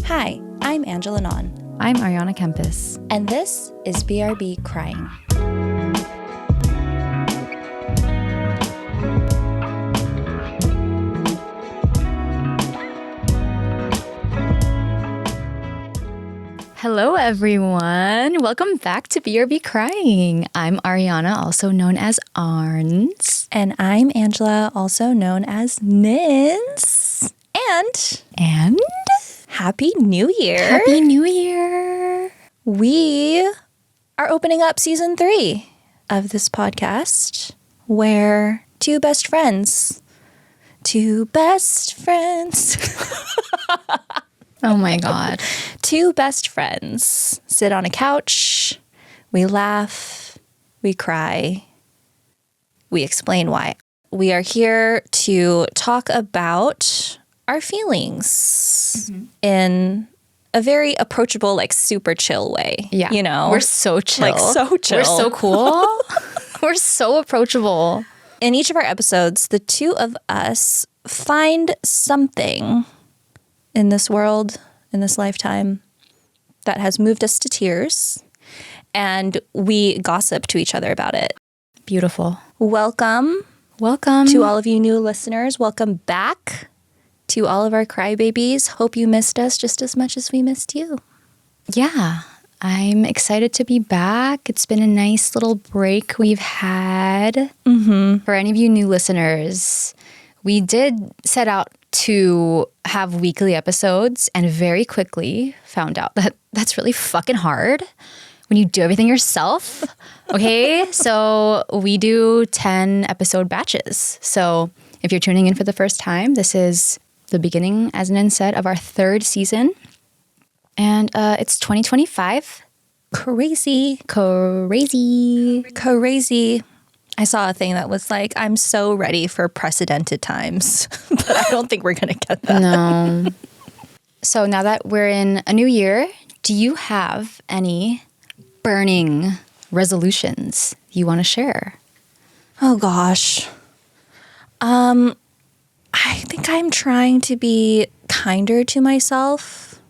Hi, I'm Angela Non. I'm Ariana Kempis. And this is BRB Crying. Hello, everyone. Welcome back to BRB Crying. I'm Ariana, also known as Arns. And I'm Angela, also known as Nins. And Happy New Year. Happy New Year. We are opening up season 3 of this podcast where two best friends Oh my God. two best friends sit on a couch, we laugh, we cry, we explain why. We are here to talk about our feelings in a very approachable, like super chill way. Yeah. You know? We're so chill. Like so chill. We're so cool. We're so approachable. In each of our episodes, the two of us find something in this world, in this lifetime, that has moved us to tears, and we gossip to each other about it. Beautiful. Welcome to all of you new listeners. Welcome back to all of our crybabies. Hope you missed us just as much as we missed you. Yeah. I'm excited to be back. It's been a nice little break we've had. For any of you new listeners, we did set out to have weekly episodes and very quickly found out that that's really fucking hard when you do everything yourself. Okay, so we do 10 episode batches. So if you're tuning in for the first time, this is the beginning, as Nin said, of our 3rd season. And it's 2025. Crazy. I saw a thing that was like, I'm so ready for precedented times, but I don't think we're going to get that. No. So now that we're in a new year, do you have any burning resolutions you want to share? Oh gosh. I think I'm trying to be kinder to myself.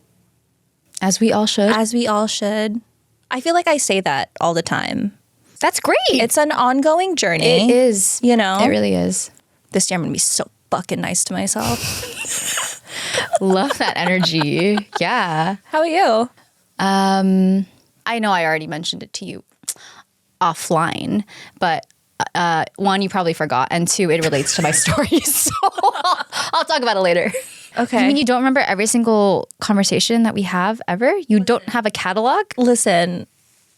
As we all should. As we all should. I feel like I say that all the time. That's great. It's an ongoing journey. It is. You know? It really is. This year I'm going to be so fucking nice to myself. Love that energy. Yeah. How about you? I know I already mentioned it to you offline, but one, you probably forgot, and 2, it relates to my story. So I'll talk about it later. Okay. You mean you don't remember every single conversation that we have ever? You don't have a catalog? Listen,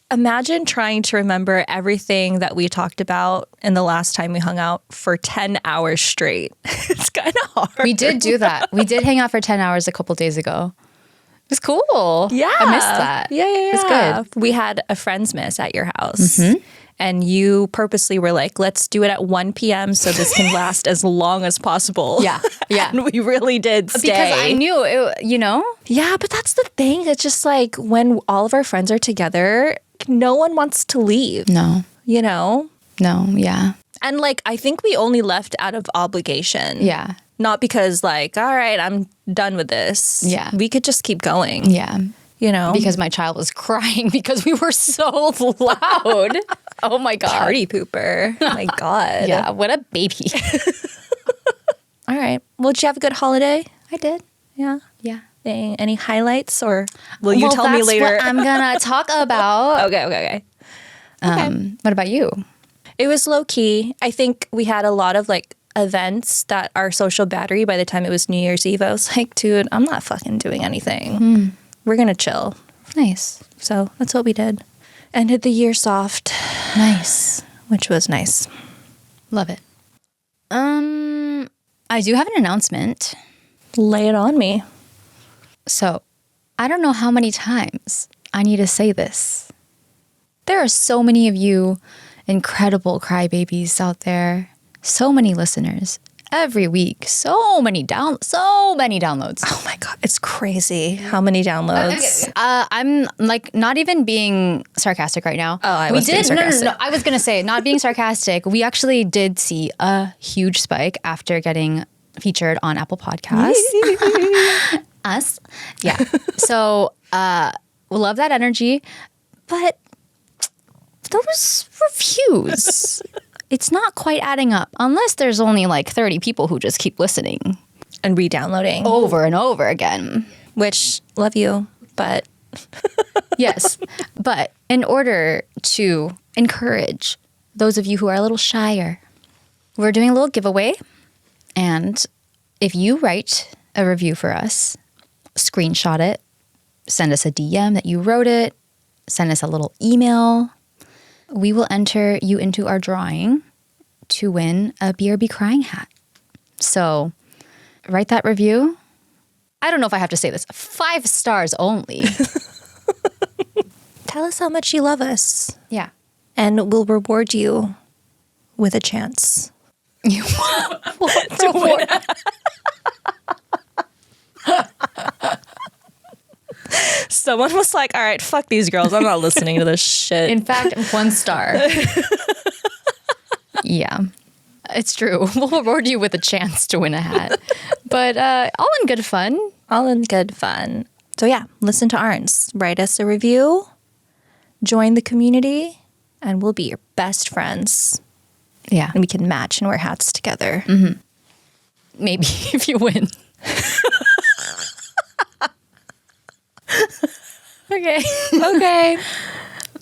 imagine trying to remember everything that we talked about in the last time we hung out for 10 hours straight. It's kind of hard. We did do that. We did hang out for 10 hours a couple days ago. It was cool. Yeah. I missed that. Yeah. It was good. We had a friend's miss at your house. And you purposely were like, let's do it at 1 p.m. so this can last as long as possible. Yeah. And we really did stay. Because I knew it, you know? Yeah, but that's the thing. It's just like when all of our friends are together, no one wants to leave. No. You know? No, yeah. And like, I think we only left out of obligation. Yeah. Not because like, all right, I'm done with this. Yeah. We could just keep going. Yeah. You know? Because my child was crying because we were so loud. Oh my God. Party pooper. Oh my God. Yeah, what a baby. All right. Well, did you have a good holiday? I did. Yeah. Yeah. Any highlights, or will you tell me later? What I'm going to talk about. Okay. What about you? It was low key. I think we had a lot of like events that our social battery, by the time it was New Year's Eve, I was like, dude, I'm not fucking doing anything. We're going to chill. Nice. So that's what we did. Ended the year soft. Nice. Which was nice. Love it. I do have an announcement. Lay it on me. So, I don't know how many times I need to say this. There are so many of you incredible crybabies out there. So many listeners. Every week. So many downloads. Oh my God. It's crazy how many downloads. I'm like not even being sarcastic right now. Oh, I was being sarcastic. No. I was going to say, not being sarcastic. We actually did see a huge spike after getting featured on Apple Podcasts. Us. Yeah. So we love that energy. But those reviews, it's not quite adding up unless there's only like 30 people who just keep listening. And re-downloading. Over and over again. Which, love you, but... Yes. But in order to encourage those of you who are a little shyer, we're doing a little giveaway. And if you write a review for us, screenshot it, send us a DM that you wrote it, send us a little email, we will enter you into our drawing to win a BRB Crying hat. So write that review. I don't know if I have to say this. 5 stars only. Tell us how much you love us. Yeah. And we'll reward you with a chance. You to win. Someone was like, all right, fuck these girls. I'm not listening to this shit. In fact, 1 star. Yeah. It's true. We'll reward you with a chance to win a hat. But all in good fun. All in good fun. So yeah, listen to Arns. Write us a review. Join the community. And we'll be your best friends. Yeah. And we can match and wear hats together. Mm-hmm. Maybe if you win. Okay. Okay.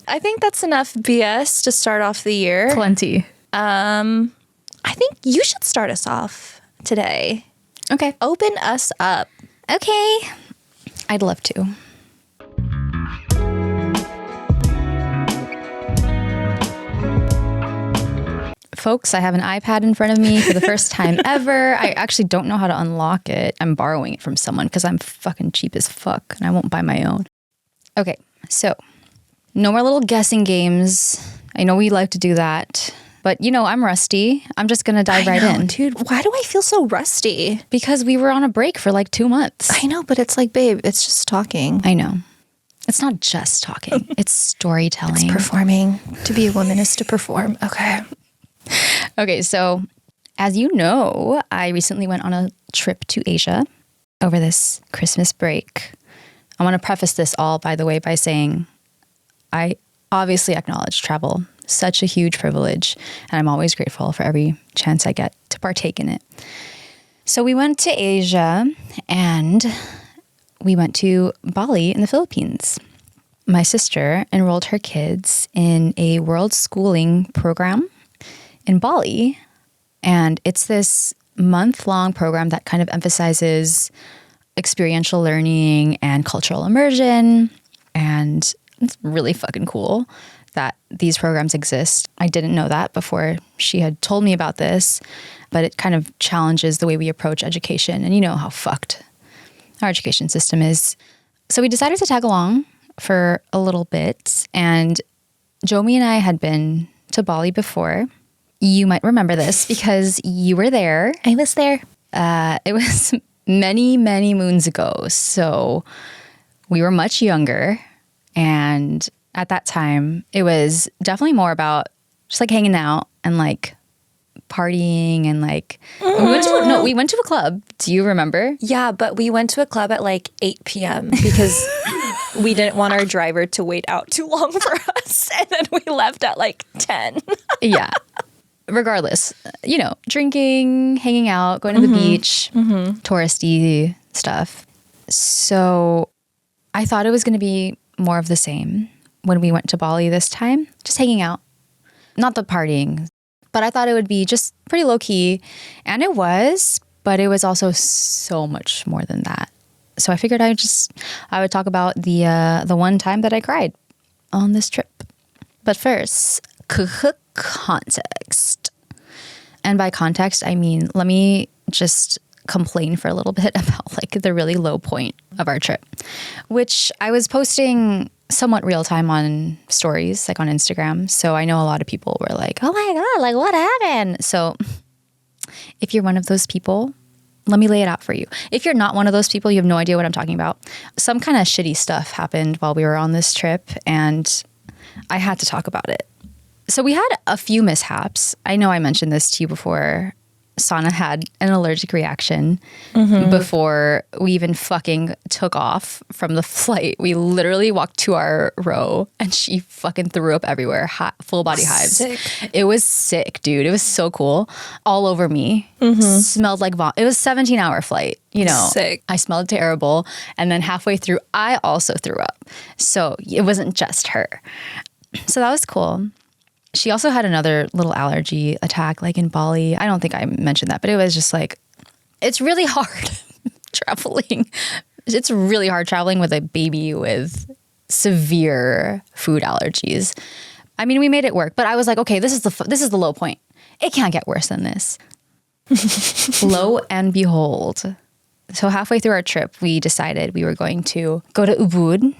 I think that's enough BS to start off the year. Plenty. I think you should start us off today. Okay. Open us up. Okay. I'd love to. Folks, I have an iPad in front of me for the first time ever. I actually don't know how to unlock it. I'm borrowing it from someone because I'm fucking cheap as fuck and I won't buy my own. Okay, so no more little guessing games. I know we like to do that, but you know, I'm rusty. I'm just going to dive right in. Dude, why do I feel so rusty? Because we were on a break for like 2 months. I know, but it's like, babe, it's just talking. I know. It's not just talking. It's storytelling. It's performing. To be a woman is to perform. Okay. Okay, so as you know, I recently went on a trip to Asia over this Christmas break. I want to preface this all, by the way, by saying I obviously acknowledge travel. Such a huge privilege, and I'm always grateful for every chance I get to partake in it. So we went to Asia, and we went to Bali in the Philippines. My sister enrolled her kids in a world schooling program in Bali, and it's this month-long program that kind of emphasizes experiential learning and cultural immersion, and it's really fucking cool that these programs exist. I didn't know that before she had told me about this, but it kind of challenges the way we approach education, and you know how fucked our education system is. So we decided to tag along for a little bit, and Jomi and I had been to Bali before. You might remember this because you were there. I was there. It was many, many moons ago. So we were much younger. And at that time, it was definitely more about just like hanging out and like partying and like we went to a club. Do you remember? Yeah, but we went to a club at like 8 p.m. because we didn't want our driver to wait out too long for us. And then we left at like 10. Yeah. Regardless, you know, drinking, hanging out, going to the beach, touristy stuff. So I thought it was going to be more of the same when we went to Bali this time, just hanging out, not the partying, but I thought it would be just pretty low key. And it was, but it was also so much more than that. So I figured I would talk about the one time that I cried on this trip. But first, context. And by context, I mean, let me just complain for a little bit about like the really low point of our trip, which I was posting somewhat real time on stories, like on Instagram. So I know a lot of people were like, oh my God, like what happened? So if you're one of those people, let me lay it out for you. If you're not one of those people, you have no idea what I'm talking about. Some kind of shitty stuff happened while we were on this trip, and I had to talk about it. So we had a few mishaps. I know I mentioned this to you before. Sana had an allergic reaction before we even fucking took off from the flight. We literally walked to our row and she fucking threw up everywhere, full body hives. Sick. It was sick, dude. It was so cool. All over me. Smelled like vomit. It was a 17-hour flight, you know. Sick. I smelled terrible. And then halfway through, I also threw up. So it wasn't just her. So that was cool. She also had another little allergy attack, like in Bali. I don't think I mentioned that, but it was just like, it's really hard traveling. It's really hard traveling with a baby with severe food allergies. I mean, we made it work, but I was like, okay, this is the low point. It can't get worse than this. Lo and behold. So halfway through our trip, we decided we were going to go to Ubud,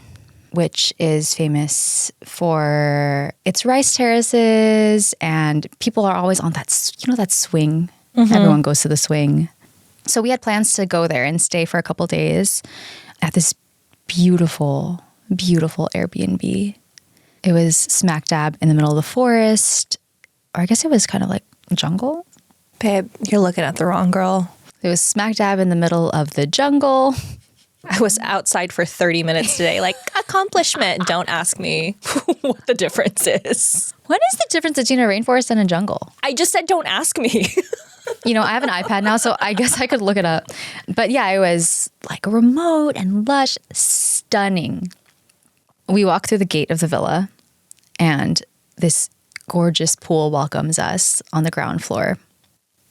which is famous for its rice terraces, and people are always on that, you know, that swing. Everyone goes to the swing. So we had plans to go there and stay for a couple days at this beautiful, beautiful Airbnb. It was smack dab in the middle of the forest, or I guess it was kind of like jungle. Babe, you're looking at the wrong girl. It was smack dab in the middle of the jungle. I was outside for 30 minutes today. Like, accomplishment. Don't ask me what the difference is. What is the difference between a rainforest and a jungle? I just said don't ask me. You know, I have an iPad now, so I guess I could look it up. But yeah, it was like remote and lush, stunning. We walk through the gate of the villa, and this gorgeous pool welcomes us on the ground floor.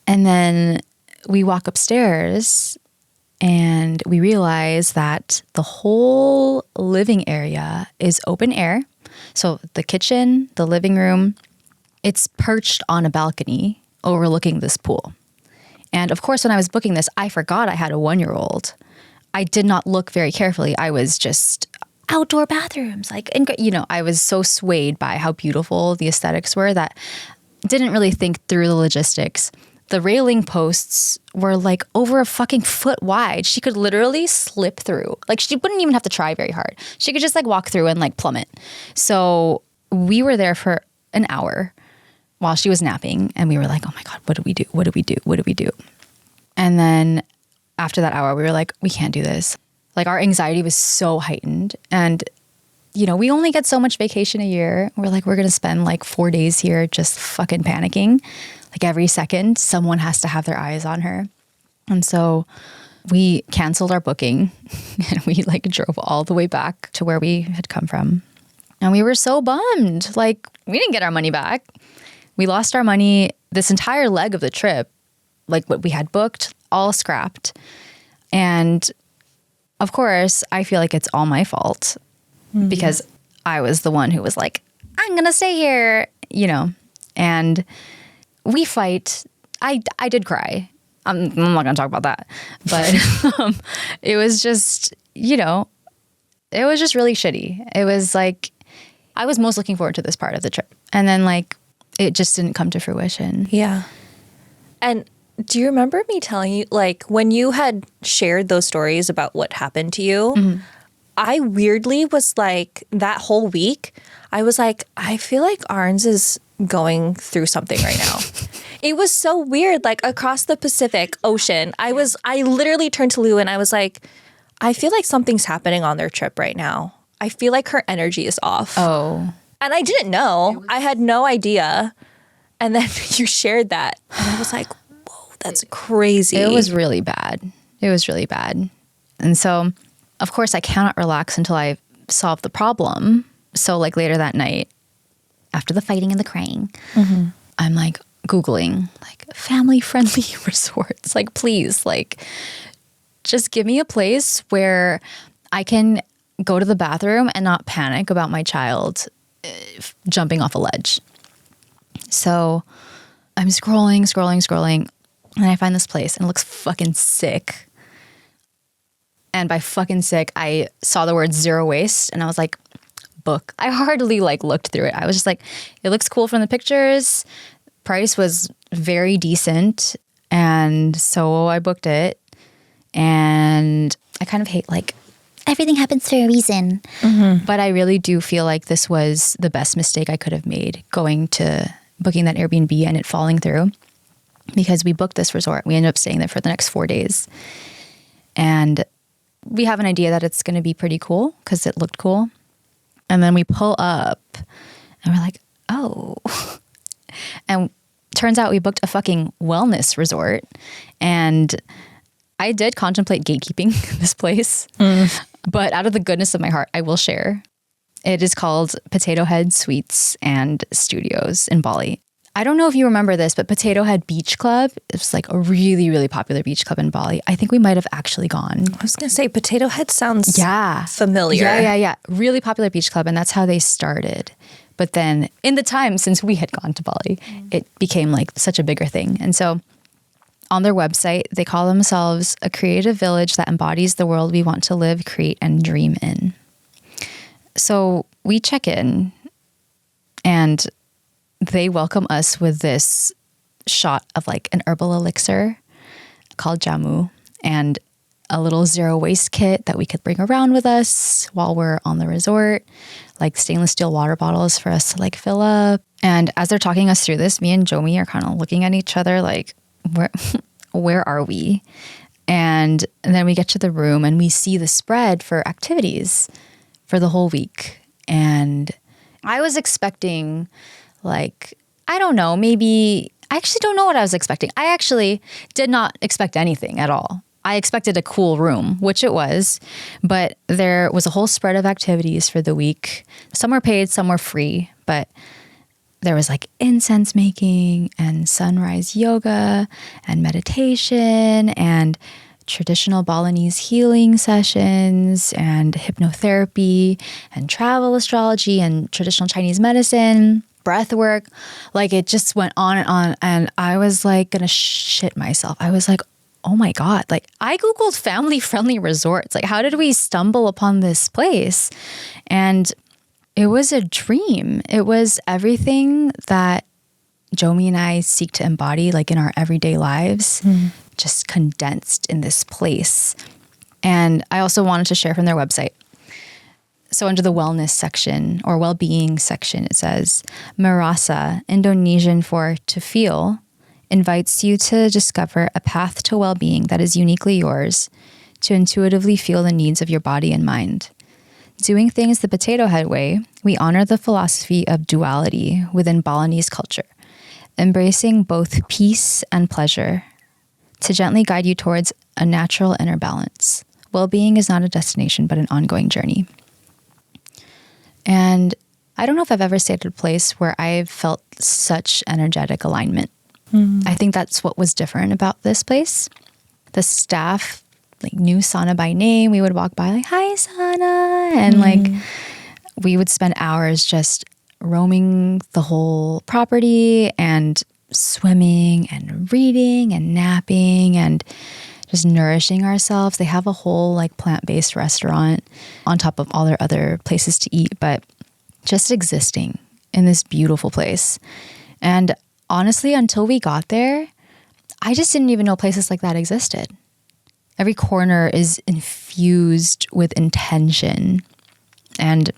And then we walk upstairs, and we realize that the whole living area is open air. So the kitchen, the living room, it's perched on a balcony overlooking this pool. And of course, when I was booking this, I forgot I had a 1-year-old. I did not look very carefully. I was just outdoor bathrooms. Like, and, you know, I was so swayed by how beautiful the aesthetics were that didn't really think through the logistics. The railing posts were like over a fucking foot wide. She could literally slip through. Like, she wouldn't even have to try very hard. She could just like walk through and like plummet. So we were there for an hour while she was napping, and we were like, oh my God, what do we do? What do we do? What do we do? And then after that hour, we were like, we can't do this. Like, our anxiety was so heightened. And, you know, we only get so much vacation a year. We're like, we're going to spend like 4 days here just fucking panicking. Like, every second, someone has to have their eyes on her. And so we canceled our booking and we like drove all the way back to where we had come from. And we were so bummed. Like, we didn't get our money back. We lost our money this entire leg of the trip. Like, what we had booked, all scrapped. And of course, I feel like it's all my fault because I was the one who was like, I'm going to stay here, you know. And we fight. I did cry. I'm not going to talk about that. But it was just, you know, it was just really shitty. It was like, I was most looking forward to this part of the trip. And then like, it just didn't come to fruition. Yeah. And do you remember me telling you, like, when you had shared those stories about what happened to you, I weirdly was like, that whole week, I was like, I feel like Arns is going through something right now. It was so weird, like across the Pacific Ocean. I literally turned to Lou and I was like, I feel like something's happening on their trip right now. I feel like her energy is off. Oh. And I didn't know. I had no idea. And then you shared that. And I was like, whoa, that's crazy. It was really bad. It was really bad. And so, of course, I cannot relax until I solve the problem. So like later that night, after the fighting and the crying, I'm like Googling like family-friendly resorts. Like, please, like, just give me a place where I can go to the bathroom and not panic about my child jumping off a ledge. So I'm scrolling, and I find this place and it looks fucking sick. And by fucking sick, I saw the word zero waste and I was like, book. I hardly like looked through it. I was just like, it looks cool from the pictures. Price was very decent. And so I booked it. And I kind of hate like, everything happens for a reason. But I really do feel like this was the best mistake I could have made, booking that Airbnb and it falling through. because we booked this resort. We ended up staying there for the next 4 days. And we have an idea that it's going to be pretty cool because it looked cool. And then we pull up and we're like, oh. And turns out we booked a fucking wellness resort. And I did contemplate gatekeeping this place. But out of the goodness of my heart, I will share. It is called Potato Head Suites and Studios in Bali. I don't know if you remember this, but Potato Head Beach Club, it's like a really, really popular beach club in Bali. I think we might have actually gone. I was going to say Potato Head sounds familiar. Yeah. Really popular beach club. And that's how they started. But then in the time since we had gone to Bali, it became like such a bigger thing. And so on their website, they call themselves a creative village that embodies the world we want to live, create, and dream in. So we check in and they welcome us with this shot of like an herbal elixir called jamu and a little zero waste kit that we could bring around with us while we're on the resort, like stainless steel water bottles for us to like fill up. And as they're talking us through this, me and Jomi are kind of looking at each other like, where are we? And then we get to the room and we see the spread for activities for the whole week. And I was expecting like, I don't know, maybe, I actually don't know what I was expecting. I actually did not expect anything at all. I expected a cool room, which it was, but there was a whole spread of activities for the week. Some were paid, some were free, but there was like incense making and sunrise yoga and meditation and traditional Balinese healing sessions and hypnotherapy and travel astrology and traditional Chinese medicine, breath work. Like it just went on. And I was like gonna shit myself. I was like, oh my God, like I Googled family friendly resorts. Like how did we stumble upon this place? And it was a dream. It was everything that Jomi and I seek to embody like in our everyday lives, just condensed in this place. And I also wanted to share from their website. So under the wellness section or well-being section, it says, Merasa, Indonesian for to feel, invites you to discover a path to well-being that is uniquely yours, to intuitively feel the needs of your body and mind. Doing things the Potato Head way, we honor the philosophy of duality within Balinese culture, embracing both peace and pleasure to gently guide you towards a natural inner balance. Well-being is not a destination, but an ongoing journey. And I don't know if I've ever stayed at a place where I've felt such energetic alignment. I think that's what was different about this place. The staff like knew Sana by name. We would walk by like, hi, Sana. And like we would spend hours just roaming the whole property and swimming and reading and napping and just nourishing ourselves. They have a whole like plant-based restaurant on top of all their other places to eat, but just existing in this beautiful place. And honestly, until we got there, I just didn't even know places like that existed. Every corner is infused with intention, and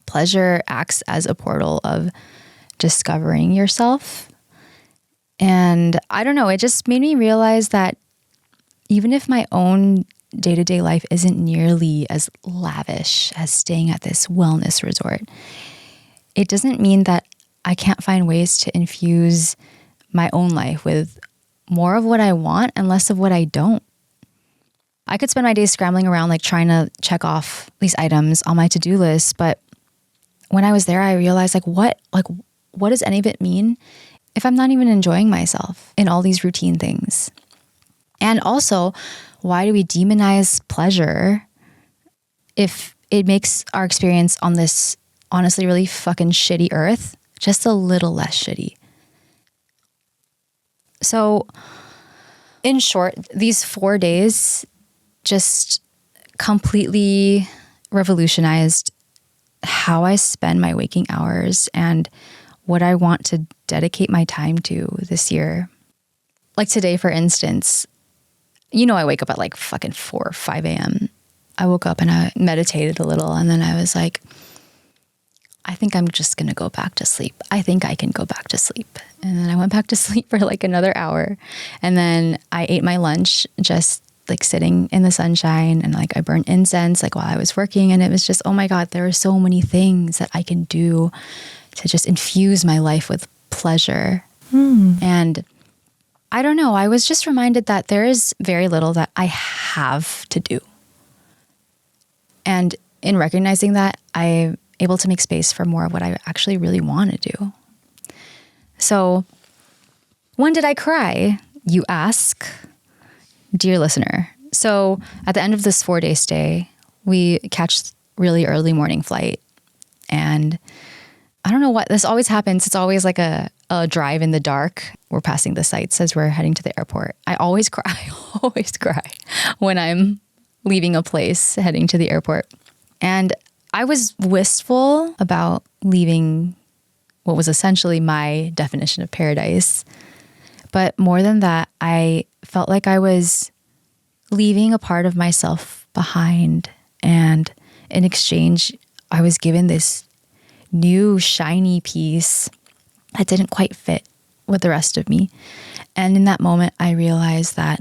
pleasure acts as a portal of discovering yourself. And I don't know, it just made me realize that even if my own day-to-day life isn't nearly as lavish as staying at this wellness resort, it doesn't mean that I can't find ways to infuse my own life with more of what I want and less of what I don't. I could spend my days scrambling around, like trying to check off these items on my to-do list. But when I was there, I realized what does any of it mean if I'm not even enjoying myself in all these routine things? And also, why do we demonize pleasure if it makes our experience on this honestly really fucking shitty earth just a little less shitty? So in short, these 4 days just completely revolutionized how I spend my waking hours and what I want to dedicate my time to this year. Like today, for instance, I wake up at like fucking 4 or 5 a.m. I woke up and I meditated a little, and then I was like, I think I'm just going to go back to sleep. I think I can go back to sleep. And then I went back to sleep for like another hour. And then I ate my lunch just like sitting in the sunshine, and like I burned incense like while I was working. And it was just, oh my God, there are so many things that I can do to just infuse my life with pleasure. And I don't know, I was just reminded that there is very little that I have to do. And in recognizing that, I'm able to make space for more of what I actually really want to do. So, when did I cry, you ask, dear listener? So, at the end of this 4-day stay, we catch really early morning flight. And I don't know what, this always happens. It's always like a drive in the dark. We're passing the sights as we're heading to the airport. I always cry when I'm leaving a place heading to the airport. And I was wistful about leaving what was essentially my definition of paradise. But more than that, I felt like I was leaving a part of myself behind. And in exchange, I was given this new shiny piece that didn't quite fit with the rest of me. And in that moment, I realized that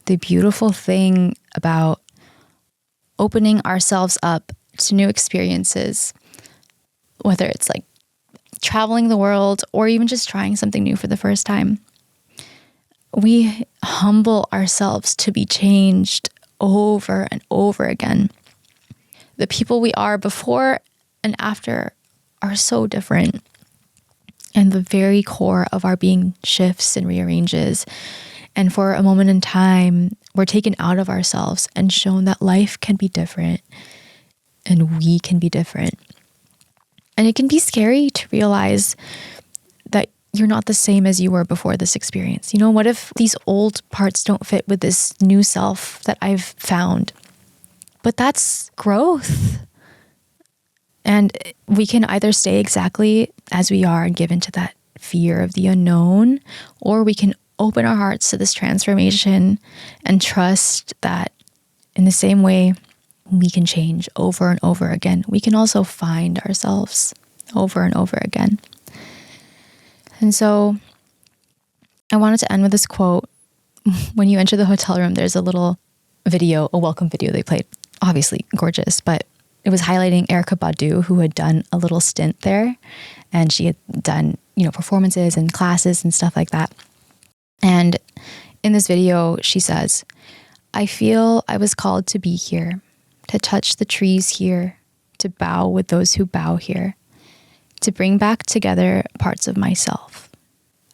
the beautiful thing about opening ourselves up to new experiences, whether it's like traveling the world or even just trying something new for the first time, we humble ourselves to be changed over and over again. The people we are before and after are so different. And the very core of our being shifts and rearranges. And for a moment in time, we're taken out of ourselves and shown that life can be different and we can be different. And it can be scary to realize that you're not the same as you were before this experience. You know, what if these old parts don't fit with this new self that I've found? But that's growth. And we can either stay exactly as we are and give into that fear of the unknown, or we can open our hearts to this transformation and trust that in the same way we can change over and over again, we can also find ourselves over and over again. And so I wanted to end with this quote. When you enter the hotel room, there's a little video, a welcome video they played. Obviously gorgeous, but it was highlighting Erykah Badu, who had done a little stint there. And she had done, performances and classes and stuff like that. And in this video, she says, I feel I was called to be here, to touch the trees here, to bow with those who bow here, to bring back together parts of myself.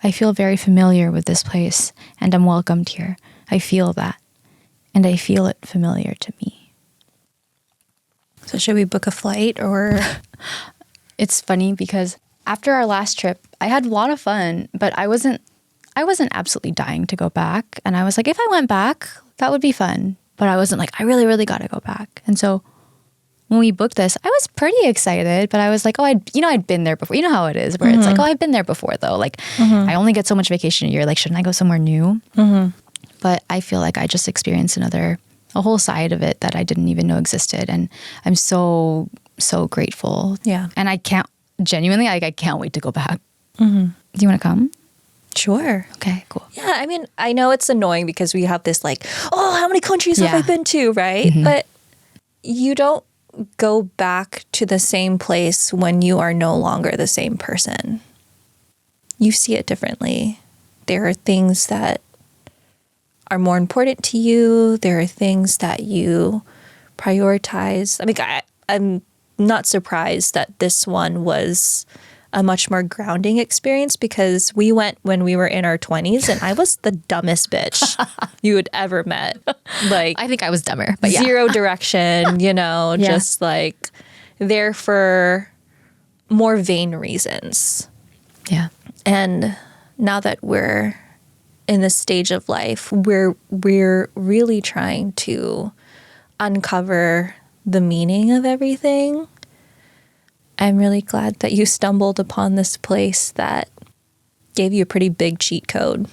I feel very familiar with this place, and I'm welcomed here. I feel that, and I feel it familiar to me. So should we book a flight or? It's funny because after our last trip, I had a lot of fun, but I wasn't absolutely dying to go back. And I was like, if I went back, that would be fun. But I wasn't like, I really, really got to go back. And so when we booked this, I was pretty excited, but I was like, I'd been there before. You know how it is where it's like, I've been there before though. Like I only get so much vacation a year. Like, shouldn't I go somewhere new? But I feel like I just experienced a whole side of it that I didn't even know existed. And I'm so, so grateful. Yeah. And I can't wait to go back. Do you want to come? Sure. Okay, cool. Yeah, I mean, I know it's annoying because we have this like, oh, how many countries have I been to, right? But you don't go back to the same place when you are no longer the same person. You see it differently. There are things that are more important to you. There are things that you prioritize. I mean, I'm not surprised that this one was a much more grounding experience because we went when we were in our 20s and I was the dumbest bitch you had ever met. Like, I think I was dumber, but zero direction, just like there for more vain reasons. Yeah. And now that we're in this stage of life, we're really trying to uncover the meaning of everything. I'm really glad that you stumbled upon this place that gave you a pretty big cheat code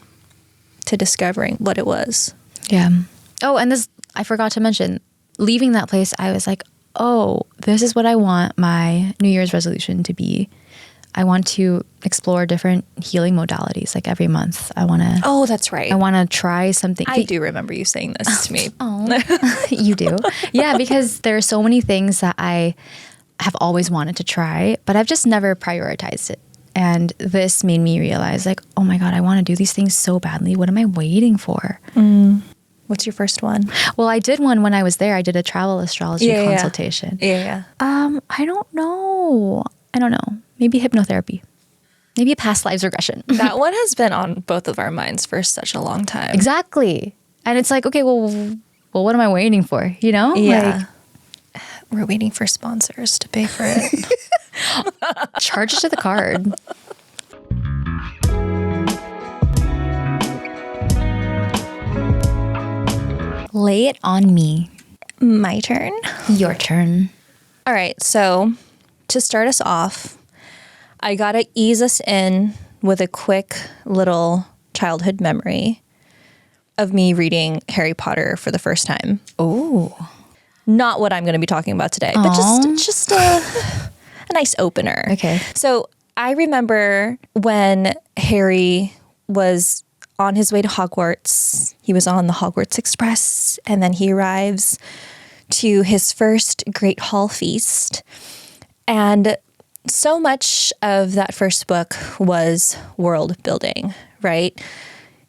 to discovering what it was. Yeah. Oh, and I forgot to mention, leaving that place, I was like, oh, this is what I want my New Year's resolution to be. I want to explore different healing modalities like every month. Oh, that's right. I want to try something. I do remember you saying this to me. Oh, you do? Yeah, because there are so many things that I have always wanted to try, but I've just never prioritized it. And this made me realize like, oh my God, I want to do these things so badly. What am I waiting for? What's your first one? Well, I did one when I was there. I did a travel astrology consultation. Yeah. I don't know. Maybe hypnotherapy. Maybe a past lives regression. That one has been on both of our minds for such a long time. Exactly. And it's like, okay, well, what am I waiting for? You know? Yeah. We're waiting for sponsors to pay for it. Charge it to the card. Lay it on me. My turn. Your turn. All right. So to start us off, I got to ease us in with a quick little childhood memory of me reading Harry Potter for the first time. Oh. Not what I'm going to be talking about today, but just a nice opener. Okay. So I remember when Harry was on his way to Hogwarts. He was on the Hogwarts Express, and then he arrives to his first Great Hall feast. And so much of that first book was world building, right?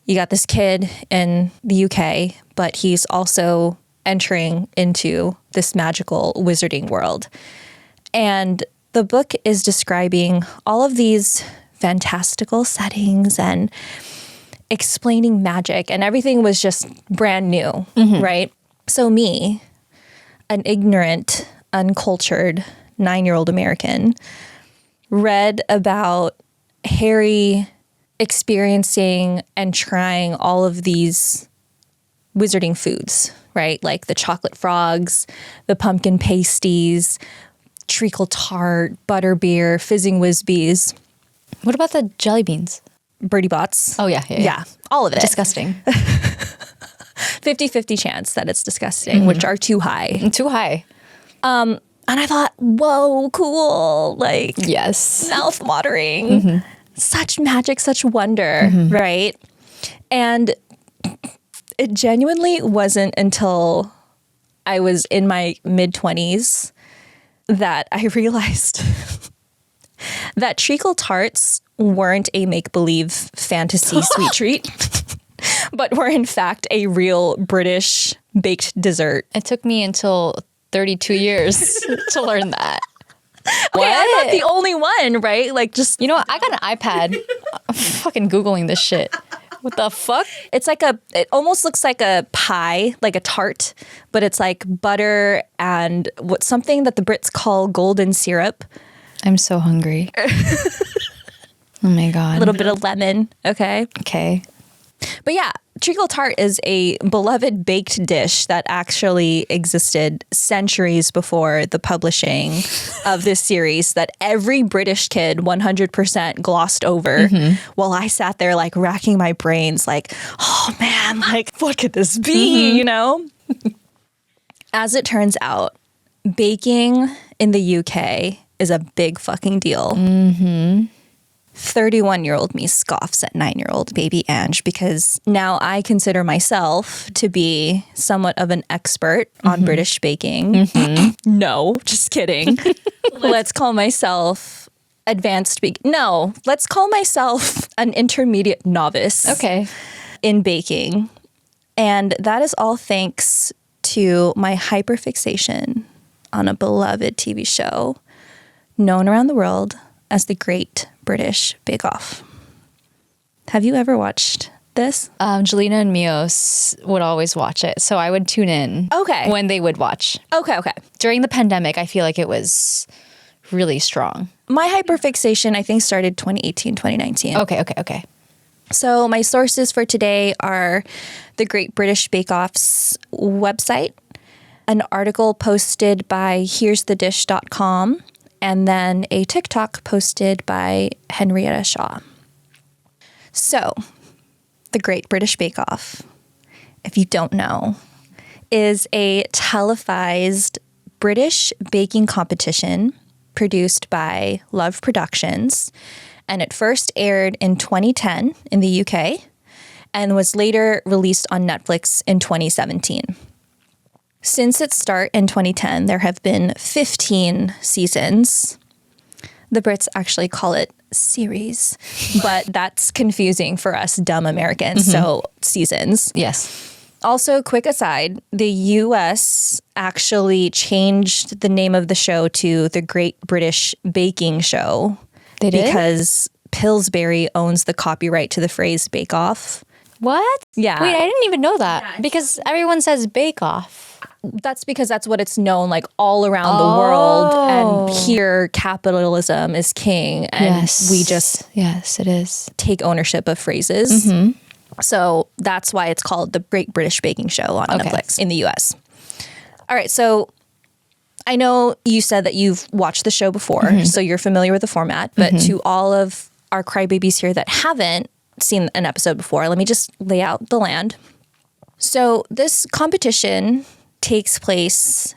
You got this kid in the UK, but he's also entering into this magical wizarding world. And the book is describing all of these fantastical settings and explaining magic, and everything was just brand new, right? So me, an ignorant, uncultured 9-year-old American, read about Harry experiencing and trying all of these wizarding foods, right? Like the chocolate frogs, the pumpkin pasties, treacle tart, butterbeer, fizzing whizbees. What about the jelly beans? Birdie bots. Oh, yeah. Yeah, all of it. Disgusting. 50-50 chance that it's disgusting, which are too high. Too high. And I thought, whoa, cool. Like, Yes. mouth-watering. Such magic, such wonder, right? And it genuinely wasn't until I was in my mid-20s that I realized that treacle tarts weren't a make-believe fantasy sweet treat, but were in fact a real British baked dessert. It took me until 32 years to learn that. What? Okay, I'm not the only one, right? Like, just, You know what? I got an iPad. I'm fucking Googling this shit. What the fuck? it's like it almost looks like a pie, like a tart, but it's like butter and something that the Brits call golden syrup. I'm so hungry. Oh my God. A little bit of lemon, okay? Okay. But yeah, treacle tart is a beloved baked dish that actually existed centuries before the publishing of this series that every British kid 100% glossed over while I sat there like racking my brains like, oh man, like what could this be, you know? As it turns out, baking in the UK is a big fucking deal. 31-year-old me scoffs at 9-year-old baby Ange because now I consider myself to be somewhat of an expert on British baking. No, just kidding. Let's call myself advanced No, let's call myself an intermediate novice. Okay. In baking. And that is all thanks to my hyperfixation on a beloved TV show known around the world as the Great British Bake Off. Have you ever watched this? Jelena and Mios would always watch it, so I would tune in. Okay. When they would watch. Okay. During the pandemic, I feel like it was really strong. My hyperfixation, I think, started 2018, 2019. Okay. So my sources for today are the Great British Bake Off's website, an article posted by here'sthedish.com, and then a TikTok posted by Henrietta Shaw. So, the Great British Bake Off, if you don't know, is a televised British baking competition produced by Love Productions, and it first aired in 2010 in the UK and was later released on Netflix in 2017. Since its start in 2010, there have been 15 seasons. The Brits actually call it series, but that's confusing for us dumb Americans, so seasons. Yes. Also, quick aside, the US actually changed the name of the show to the Great British Baking Show. They did? Because Pillsbury owns the copyright to the phrase Bake Off. What? Yeah. Wait, I didn't even know that. Because everyone says Bake Off. That's because that's what it's known like all around the world. And here, capitalism is king. And we just Yes, it is. take ownership of phrases. So that's why it's called the Great British Baking Show on Netflix in the US. All right, so I know you said that you've watched the show before, so you're familiar with the format. But to all of our crybabies here that haven't seen an episode before, let me just lay out the land. So this competition takes place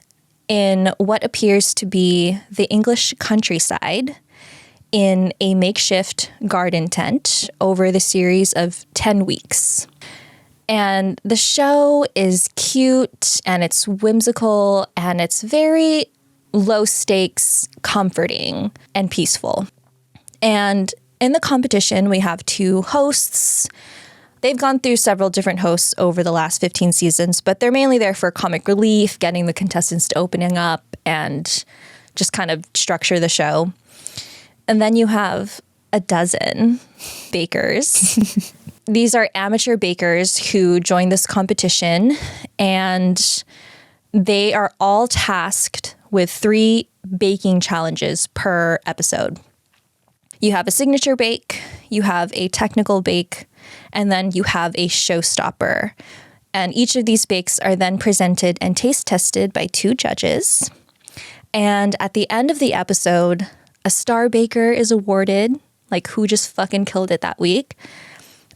in what appears to be the English countryside in a makeshift garden tent over the series of 10 weeks. And the show is cute and it's whimsical and it's very low stakes, comforting, and peaceful. And in the competition, we have two hosts. They've gone through several different hosts over the last 15 seasons, but they're mainly there for comic relief, getting the contestants to opening up and just kind of structure the show. And then you have a dozen bakers. These are amateur bakers who join this competition, and they are all tasked with 3 baking challenges per episode. You have a signature bake, you have a technical bake, and then you have a showstopper. And each of these bakes are then presented and taste tested by 2 judges. And at the end of the episode, a star baker is awarded, like who just fucking killed it that week.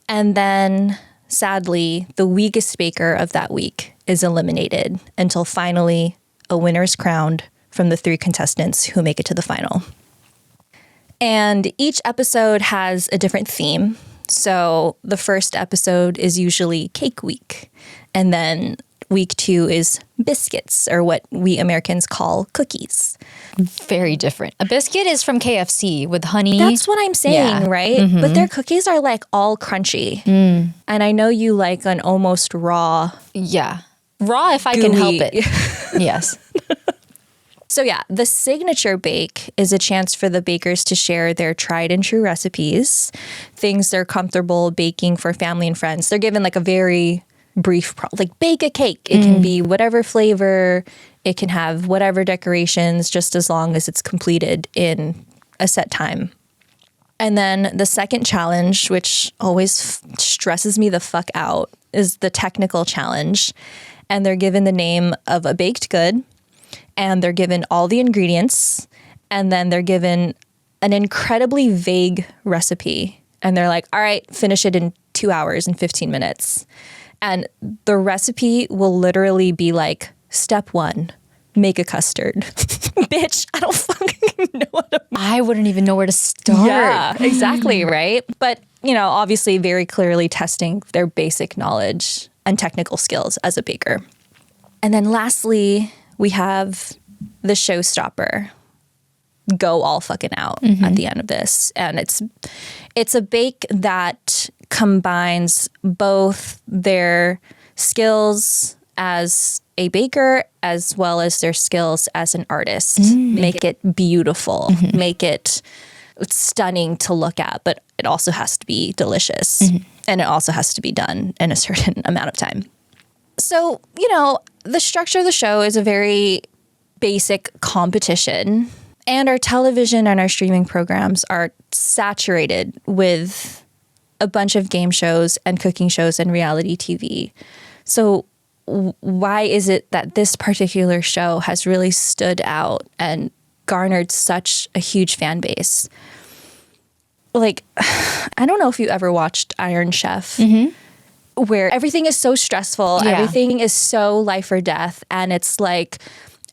And then, sadly, the weakest baker of that week is eliminated until finally a winner is crowned from the 3 contestants who make it to the final. And each episode has a different theme. So the first episode is usually Cake Week. And then week 2 is biscuits, or what we Americans call cookies. Very different. A biscuit is from KFC with honey. That's what I'm saying, right? But their cookies are like all crunchy. And I know you like an almost raw. Yeah. Raw if I can help gooey. it. Yes. So yeah, the signature bake is a chance for the bakers to share their tried and true recipes, things they're comfortable baking for family and friends. They're given like a very brief, like bake a cake. It can be whatever flavor, it can have whatever decorations, just as long as it's completed in a set time. And then the second challenge, which always stresses me the fuck out, is the technical challenge. And they're given the name of a baked good, and they're given all the ingredients, and then they're given an incredibly vague recipe. And they're like, all right, finish it in 2 hours and 15 minutes. And the recipe will literally be like, step 1, make a custard. Bitch, I don't fucking know what to make. I wouldn't even know where to start. Yeah, exactly, right? But, you know, obviously very clearly testing their basic knowledge and technical skills as a baker. And then lastly, we have the showstopper. Go all fucking out at the end of this. And it's a bake that combines both their skills as a baker as well as their skills as an artist. Make it beautiful, make it stunning to look at, but it also has to be delicious. And it also has to be done in a certain amount of time. So, you know, the structure of the show is a very basic competition. And our television and our streaming programs are saturated with a bunch of game shows and cooking shows and reality TV. So why is it that this particular show has really stood out and garnered such a huge fan base? Like, I don't know if you ever watched Iron Chef, where everything is so stressful, everything is so life or death, and it's like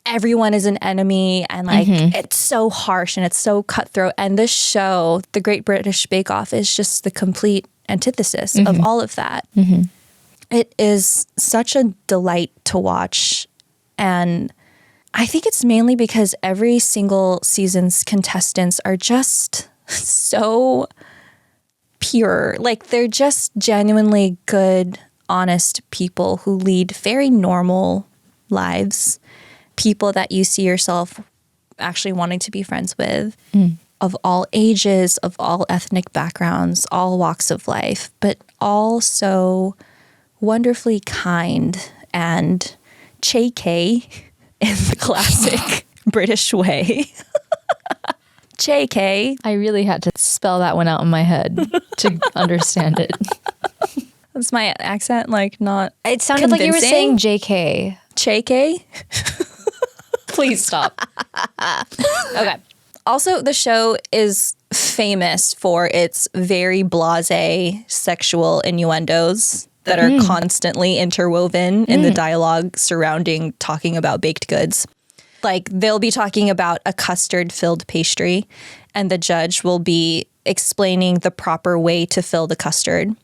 everyone is an enemy and like it's so harsh and it's so cutthroat. And this show, The Great British Bake Off, is just the complete antithesis of all of that. It is such a delight to watch. And I think it's mainly because every single season's contestants are just so pure. Like they're just genuinely good, honest people who lead very normal lives. People that you see yourself actually wanting to be friends with, of all ages, of all ethnic backgrounds, all walks of life, but all so wonderfully kind and JK in the classic British way. JK. I really had to spell that one out in my head to understand it. That's my accent, like not It sounded like you were saying JK. JK? Please stop. Okay. Also, the show is famous for its very blasé sexual innuendos that are constantly interwoven in the dialogue surrounding talking about baked goods. Like they'll be talking about a custard-filled pastry, and the judge will be explaining the proper way to fill the custard.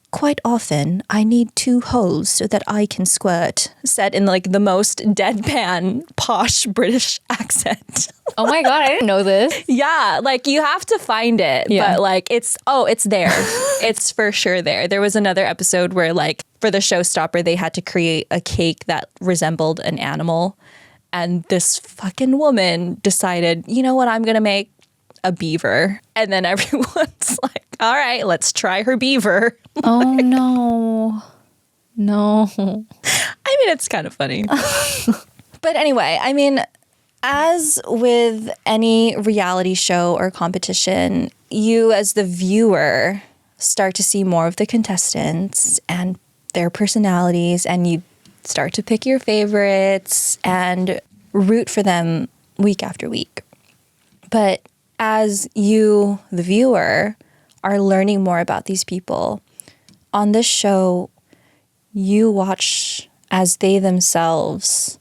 Quite often, I need 2 holes so that I can squirt, said in like the most deadpan, posh British accent. Oh my God, I didn't know this. Yeah, like you have to find it, but like it's there. It's for sure there. There was another episode where like for the showstopper, they had to create a cake that resembled an animal. And this fucking woman decided, you know what, I'm going to make a beaver. And then everyone's like, all right, let's try her beaver. Oh, no. No. I mean, it's kind of funny. But anyway, I mean, as with any reality show or competition, you as the viewer start to see more of the contestants and their personalities, and you start to pick your favorites and root for them week after week. But as you, the viewer, are learning more about these people, on this show, you watch as they themselves,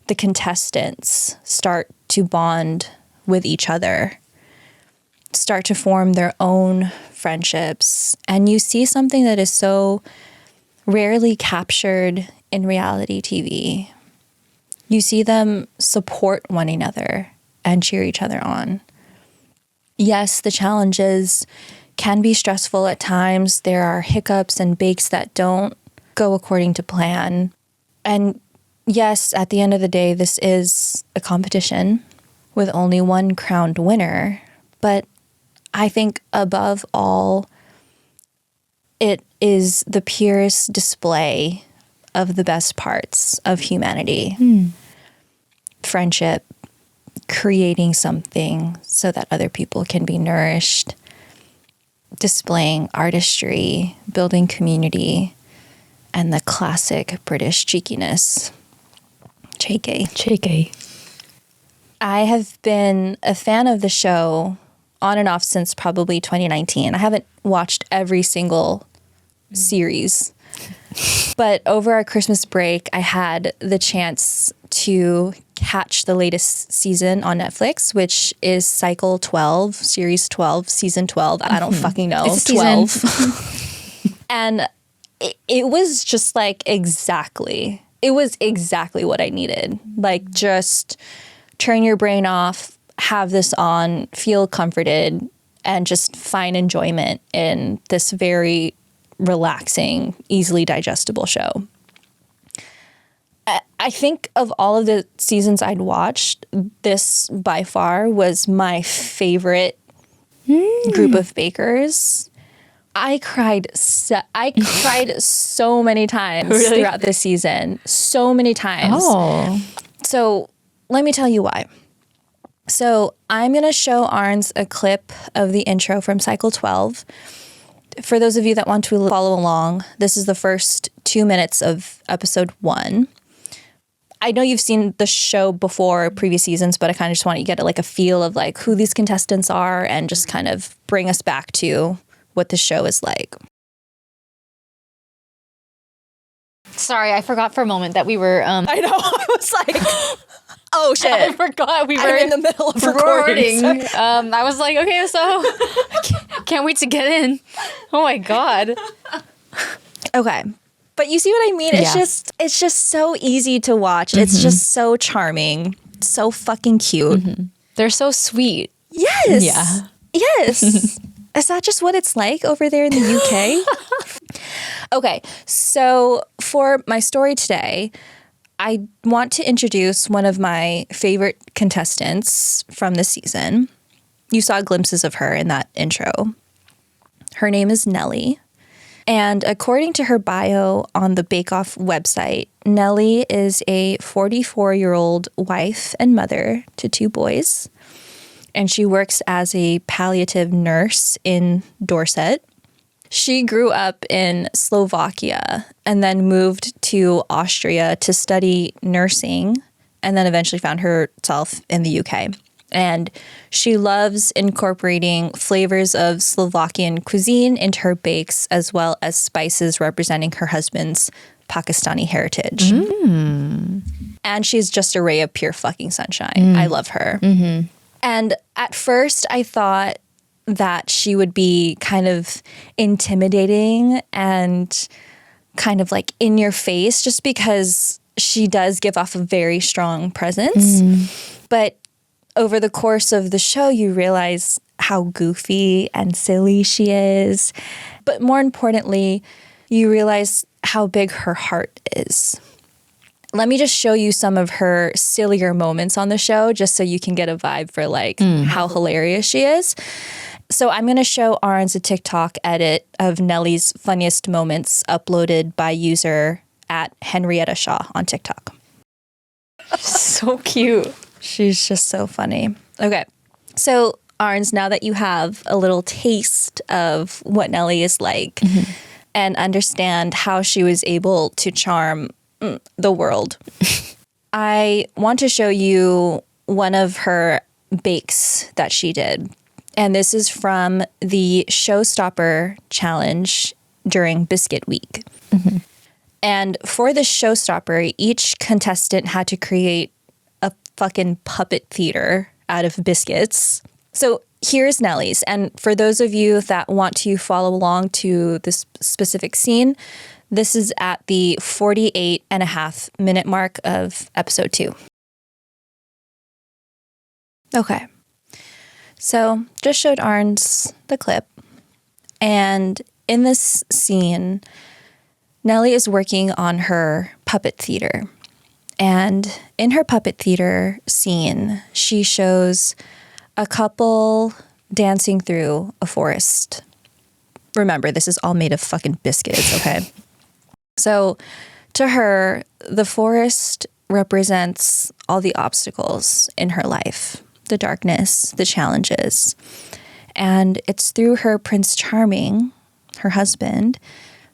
the contestants, start to bond with each other, start to form their own friendships. And you see something that is so rarely captured in reality TV. You see them support one another and cheer each other on. Yes, the challenges can be stressful at times. There are hiccups and bakes that don't go according to plan. And yes, at the end of the day, this is a competition with only one crowned winner. But I think above all, it is the purest display of the best parts of humanity. Friendship, creating something so that other people can be nourished, displaying artistry, building community, and the classic British cheekiness. JK. JK. I have been a fan of the show on and off since probably 2019. I haven't watched every single series. But over our Christmas break, I had the chance to catch the latest season on Netflix, which is Cycle 12, Series 12, Season 12. I don't fucking know. It's 12. And it was just like exactly what I needed. Like just turn your brain off, have this on, feel comforted, and just find enjoyment in this very relaxing, easily digestible show. I think of all of the seasons I'd watched, this by far was my favorite group of bakers. I cried so many times throughout this season. So many times. Oh. So let me tell you why. So I'm going to show Arns a clip of the intro from Cycle 12. For those of you that want to follow along, this is the first 2 minutes of episode 1. I know you've seen the show before, previous seasons, but I kind of just want you to get like a feel of like who these contestants are and just kind of bring us back to what the show is like. Sorry, I forgot for a moment that we were... I know. I was like... Oh, shit. I forgot we were I'm in the middle of recording. I was like, okay, so I can't wait to get in. Oh my God. Okay. But you see what I mean? It's just so easy to watch. It's just so charming. So fucking cute. They're so sweet. Yes. Yeah. Yes. Is that just what it's like over there in the UK? Okay. So for my story today, I want to introduce one of my favorite contestants from this season. You saw glimpses of her in that intro. Her name is Nelly. And according to her bio on the Bake Off website, Nelly is a 44-year-old wife and mother to 2 boys. And she works as a palliative nurse in Dorset. She grew up in Slovakia and then moved to Austria to study nursing and then eventually found herself in the UK. And she loves incorporating flavors of Slovakian cuisine into her bakes, as well as spices representing her husband's Pakistani heritage. And she's just a ray of pure fucking sunshine. I love her. And at first, I thought that she would be kind of intimidating and kind of like in your face, just because she does give off a very strong presence. But over the course of the show, you realize how goofy and silly she is. But more importantly, you realize how big her heart is. Let me just show you some of her sillier moments on the show, just so you can get a vibe for like how hilarious she is. So I'm going to show Arns a TikTok edit of Nelly's funniest moments uploaded by user at Henrietta Shaw on TikTok. So cute. She's just so funny. Okay. So, Arns, now that you have a little taste of what Nelly is like and understand how she was able to charm the world, I want to show you one of her bakes that she did. And this is from the Showstopper Challenge during Biscuit Week. And for the Showstopper, each contestant had to create a fucking puppet theater out of biscuits. So here's Nelly's. And for those of you that want to follow along to this specific scene, this is at the 48.5-minute mark of episode 2. Okay. So just showed Arns the clip. And in this scene, Nelly is working on her puppet theater. And in her puppet theater scene, she shows a couple dancing through a forest. Remember, this is all made of fucking biscuits, okay? So to her, the forest represents all the obstacles in her life, the darkness, the challenges. And it's through her Prince Charming, her husband,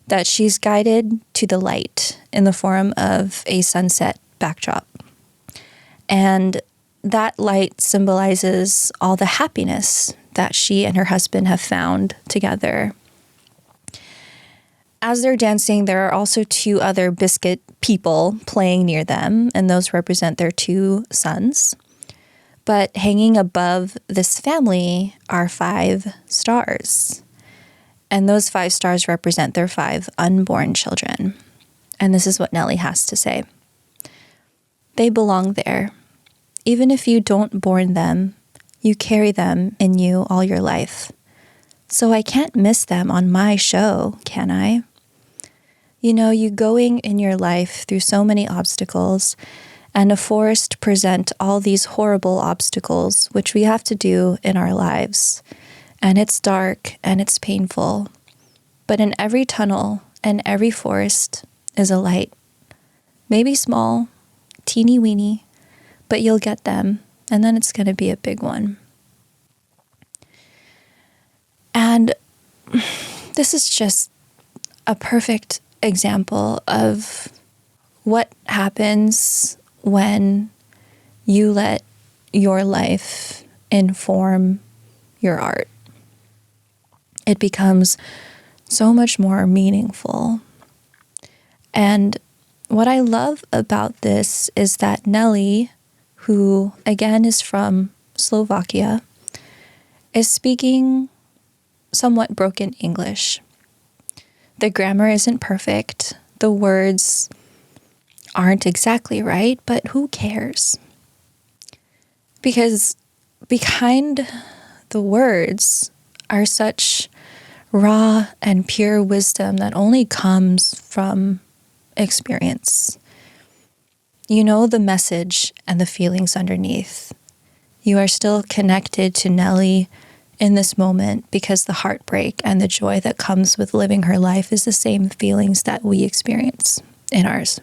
that she's guided to the light in the form of a sunset backdrop. And that light symbolizes all the happiness that she and her husband have found together. As they're dancing, there are also 2 other biscuit people playing near them, and those represent their 2 sons. But hanging above this family are 5 stars. And those 5 stars represent their 5 unborn children. And this is what Nelly has to say. They belong there. Even if you don't born them, you carry them in you all your life. So I can't miss them on my show, can I? You know, you going in your life through so many obstacles, and a forest present all these horrible obstacles which we have to do in our lives. And it's dark and it's painful. But in every tunnel and every forest is a light. Maybe small, teeny weeny, but you'll get them, and then it's going to be a big one. And this is just a perfect example of what happens when you let your life inform your art. It becomes so much more meaningful. And what I love about this is that Nelly, who again is from Slovakia, is speaking somewhat broken English. The grammar isn't perfect. The words aren't exactly right, but who cares? Because behind the words are such raw and pure wisdom that only comes from experience. You know the message and the feelings underneath. You are still connected to Nelly in this moment because the heartbreak and the joy that comes with living her life is the same feelings that we experience in ours.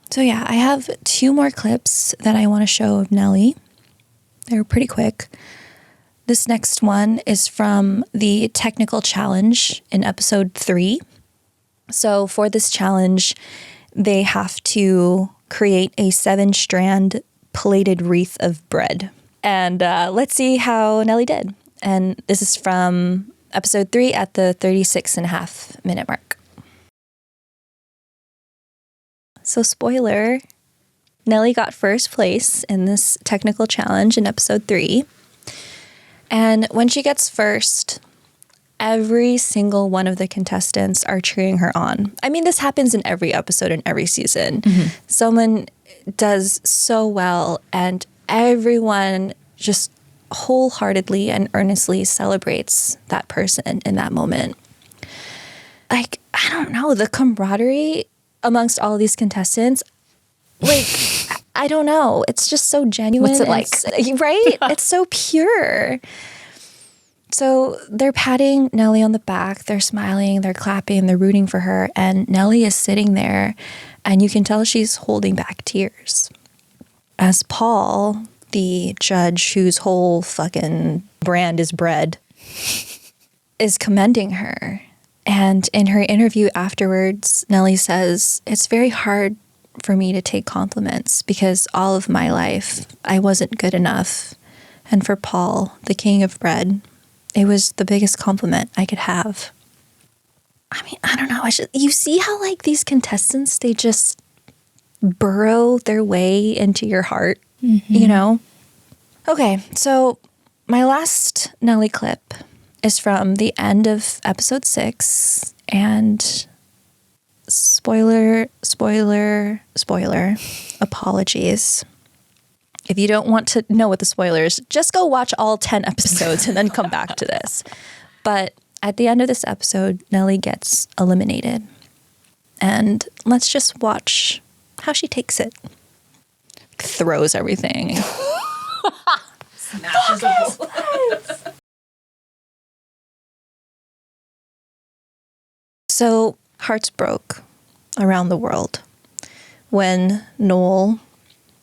So yeah, I have 2 more clips that I want to show of Nelly. They're pretty quick. This next one is from the technical challenge in episode 3. So for this challenge, they have to create a 7-strand plated wreath of bread. And let's see how Nelly did. And this is from episode 3 at the 36.5-minute mark. So spoiler, Nelly got first place in this technical challenge in episode 3. And when she gets first, every single one of the contestants are cheering her on. I mean, this happens in every episode in every season. Mm-hmm. Someone does so well and everyone just wholeheartedly and earnestly celebrates that person in that moment. Like, I don't know, the camaraderie amongst all of these contestants, like, I don't know. It's just so genuine. What's it like? Right? It's so pure. So they're patting Nelly on the back. They're smiling, they're clapping, they're rooting for her. And Nelly is sitting there and you can tell she's holding back tears. As Paul, the judge whose whole fucking brand is bread, is commending her. And in her interview afterwards, Nelly says, "It's very hard for me to take compliments because all of my life I wasn't good enough. And for Paul, the king of bread, it was the biggest compliment I could have." I mean, I don't know. You see how like these contestants, they just burrow their way into your heart, you know? Okay, so my last Nelly clip is from the end of episode 6, and spoiler, apologies. If you don't want to know what the spoilers, just go watch all 10 episodes and then come back to this. But at the end of this episode, Nelly gets eliminated. And let's just watch how she takes it. Throws everything. Smashes a bowl. So hearts broke around the world when Noel,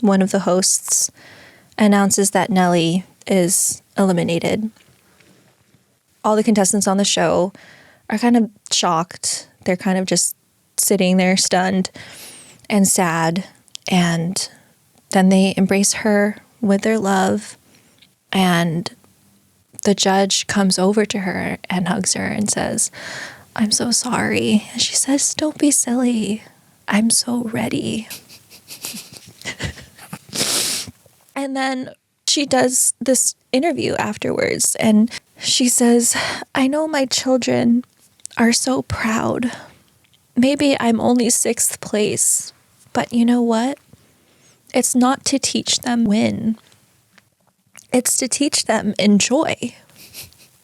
one of the hosts, announces that Nelly is eliminated. All the contestants on the show are kind of shocked. They're kind of just sitting there stunned and sad. And then they embrace her with their love. And the judge comes over to her and hugs her and says, "I'm so sorry." And she says, "Don't be silly. I'm so ready." And then she does this interview afterwards and she says, "I know my children are so proud. Maybe I'm only 6th place, but you know what? It's not to teach them win. It's to teach them enjoy."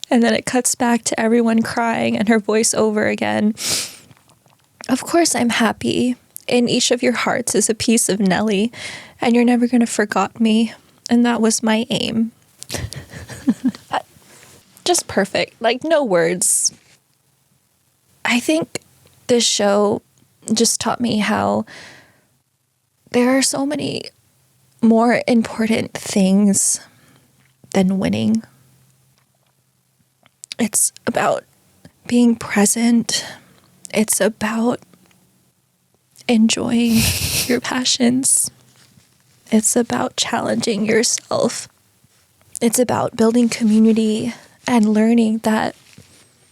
And then it cuts back to everyone crying and her voice over again. "Of course I'm happy. In each of your hearts is a piece of Nelly, and you're never going to forget me. And that was my aim." Just perfect. Like, no words. I think this show just taught me how there are so many more important things than winning. It's about being present. It's about enjoying your passions. It's about challenging yourself. It's about building community and learning that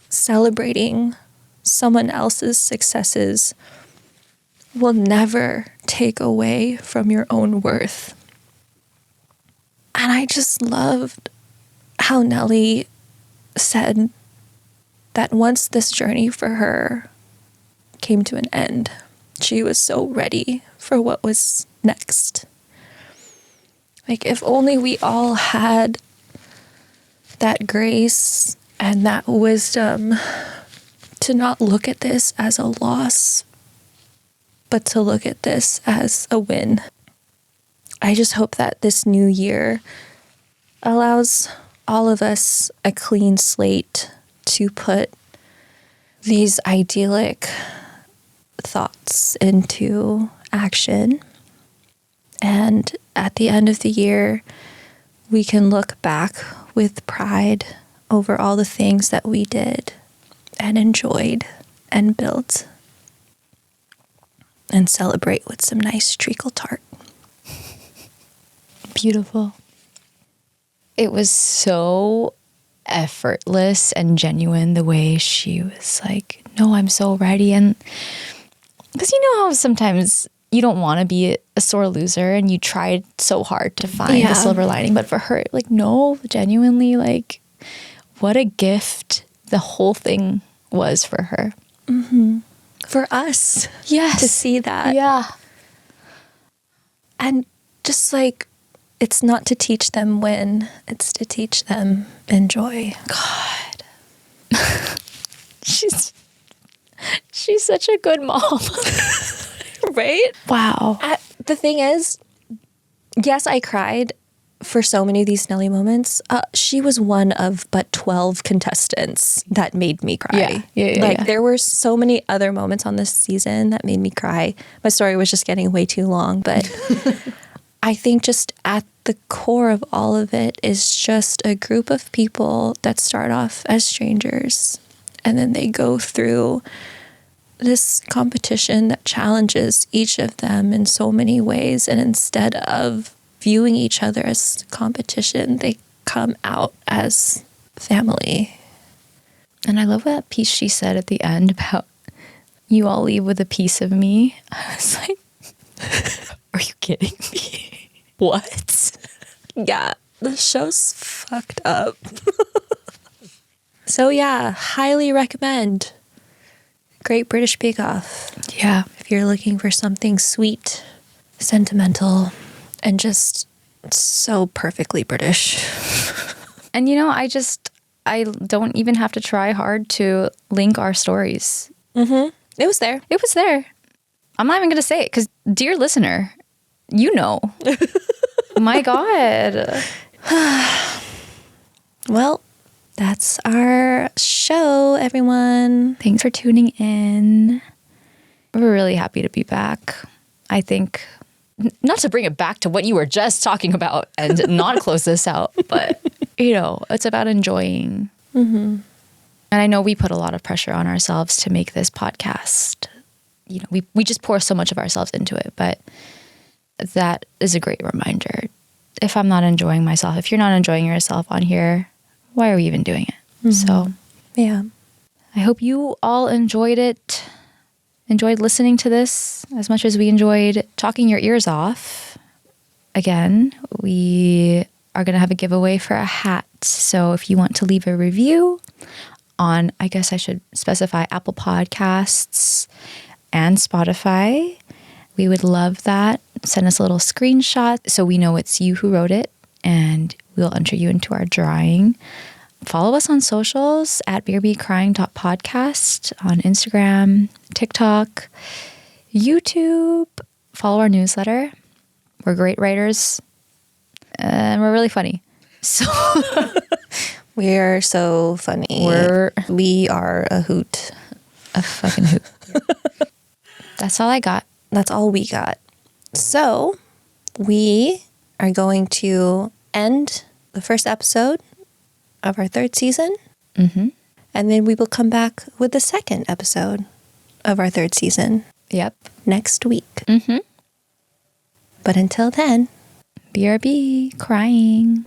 celebrating someone else's successes will never take away from your own worth. And I just loved how Nelly said that once this journey for her came to an end, she was so ready for what was next. Like, if only we all had that grace and that wisdom to not look at this as a loss, but to look at this as a win. I just hope that this new year allows all of us a clean slate to put these idyllic thoughts into action. And at the end of the year, we can look back with pride over all the things that we did and enjoyed and built, and celebrate with some nice treacle tart. Beautiful. It was so effortless and genuine the way she was like, no, I'm so ready. And because you know how sometimes you don't want to be a sore loser and you tried so hard to find the silver lining. But for her, like, no, genuinely, like, what a gift the whole thing was for her. Mm-hmm. For us. Yes. To see that. Yeah. And just like, it's not to teach them win, it's to teach them enjoy. God. She's such a good mom. Right? Wow. The thing is, yes, I cried for so many of these Nelly moments. She was one of but 12 contestants that made me cry. Yeah. There were so many other moments on this season that made me cry. My story was just getting way too long, but I think just at the core of all of it is just a group of people that start off as strangers, and then they go through this competition that challenges each of them in so many ways. And instead of viewing each other as competition, they come out as family. And I love that piece she said at the end about, you all leave with a piece of me. I was like, are you kidding me? What? Yeah, the show's fucked up. So yeah, highly recommend Great British Bake Off. Yeah. If you're looking for something sweet, sentimental, and just so perfectly British. And you know, I don't even have to try hard to link our stories. Mm-hmm. It was there. It was there. I'm not even going to say it because, dear listener, you know. My God. Well, that's our show, everyone. Thanks for tuning in. We're really happy to be back. I think, not to bring it back to what you were just talking about and not close this out, but, you know, it's about enjoying. Mm-hmm. And I know we put a lot of pressure on ourselves to make this podcast. You know, we just pour so much of ourselves into it, but that is a great reminder. If I'm not enjoying myself, if you're not enjoying yourself on here, why are we even doing it? Mm-hmm. So, yeah. I hope you all enjoyed it, enjoyed listening to this as much as we enjoyed talking your ears off. Again, we are going to have a giveaway for a hat. So if you want to leave a review on, I guess I should specify, Apple Podcasts and Spotify, we would love that. Send us a little screenshot so we know it's you who wrote it, and we'll enter you into our drawing. Follow us on socials at beerbcrying.podcast on Instagram, TikTok, YouTube. Follow our newsletter. We're great writers, and we're really funny. So we are so funny. We are a hoot. A fucking hoot. That's all I got. That's all we got. So we are going to end the first episode of our third season. Mm-hmm. And then we will come back with the second episode of our third season. Yep. Next week. Mm-hmm. But until then, BRB crying.